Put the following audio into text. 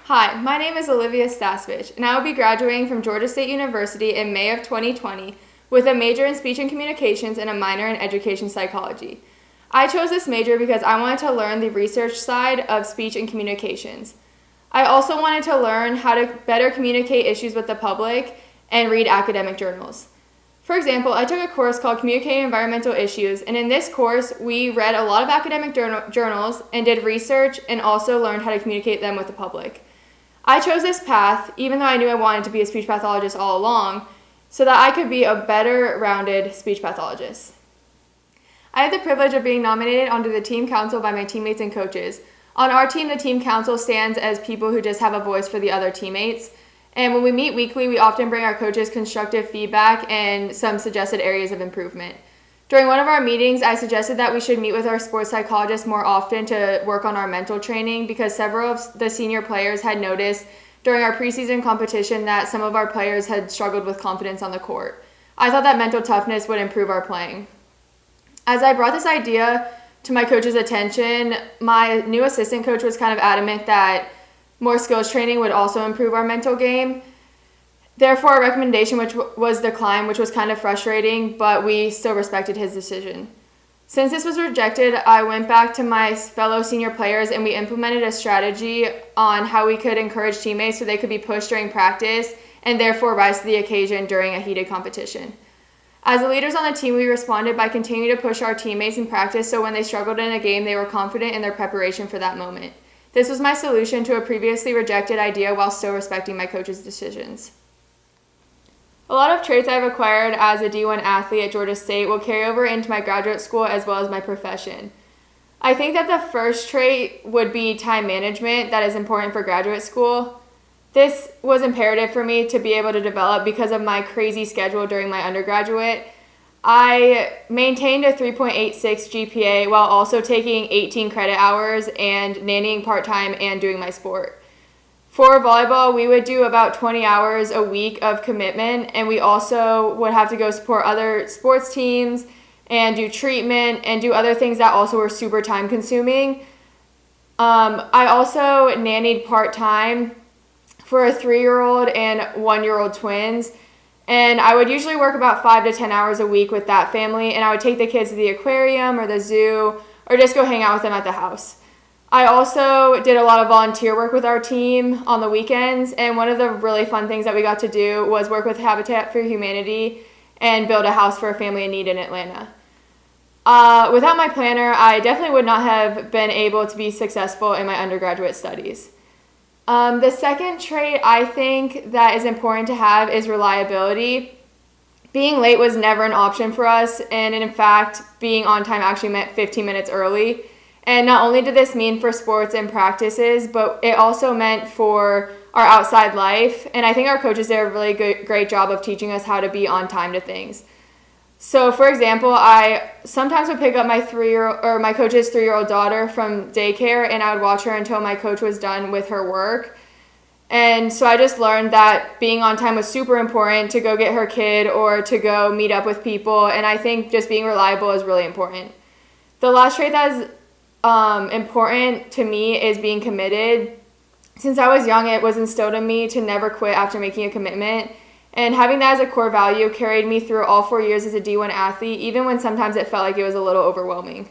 Hi, my name is Olivia Stasevich, and I will be graduating from Georgia State University in May of 2020 with a major in speech and communications and a minor in education psychology. I chose this major because I wanted to learn the research side of speech and communications. I also wanted to learn how to better communicate issues with the public and read academic journals. For example, I took a course called Communicating Environmental Issues, and in this course, we read a lot of academic journals and did research and also learned how to communicate them with the public. I chose this path, even though I knew I wanted to be a speech pathologist all along, so that I could be a better rounded speech pathologist. I had the privilege of being nominated onto the team council by my teammates and coaches. On our team, the team council stands as people who just have a voice for the other teammates. And when we meet weekly, we often bring our coaches constructive feedback and some suggested areas of improvement. During one of our meetings, I suggested that we should meet with our sports psychologists more often to work on our mental training because several of the senior players had noticed during our preseason competition that some of our players had struggled with confidence on the court. I thought that mental toughness would improve our playing. As I brought this idea to my coach's attention, my new assistant coach was kind of adamant that more skills training would also improve our mental game. Therefore, a recommendation which was declined, which was kind of frustrating, but we still respected his decision. Since this was rejected, I went back to my fellow senior players and we implemented a strategy on how we could encourage teammates so they could be pushed during practice and therefore rise to the occasion during a heated competition. As the leaders on the team, we responded by continuing to push our teammates in practice so when they struggled in a game, they were confident in their preparation for that moment. This was my solution to a previously rejected idea while still respecting my coach's decisions. A lot of traits I've acquired as a D1 athlete at Georgia State will carry over into my graduate school as well as my profession. I think that the first trait would be time management that is important for graduate school. This was imperative for me to be able to develop because of my crazy schedule during my undergraduate. I maintained a 3.86 GPA while also taking 18 credit hours and nannying part-time and doing my sport. For volleyball, we would do about 20 hours a week of commitment, and we also would have to go support other sports teams and do treatment and do other things that also were super time-consuming. I also nannied part-time for a 3-year-old and 1-year-old twins. And I would usually work about 5 to 10 hours a week with that family, and I would take the kids to the aquarium or the zoo or just go hang out with them at the house. I also did a lot of volunteer work with our team on the weekends, and one of the really fun things that we got to do was work with Habitat for Humanity and build a house for a family in need in Atlanta. Without my planner, I definitely would not have been able to be successful in my undergraduate studies. The second trait I think that is important to have is reliability. Being late was never an option for us, and in fact, being on time actually meant 15 minutes early. And not only did this mean for sports and practices, but it also meant for our outside life. And I think our coaches did a really great job of teaching us how to be on time to things. So, for example, I sometimes would pick up my coach's 3-year-old daughter from daycare, and I would watch her until my coach was done with her work. And so I just learned that being on time was super important to go get her kid or to go meet up with people. And I think just being reliable is really important. The last trait that is important to me is being committed. Since I was young, it was instilled in me to never quit after making a commitment. And having that as a core value carried me through all 4 years as a D1 athlete, even when sometimes it felt like it was a little overwhelming.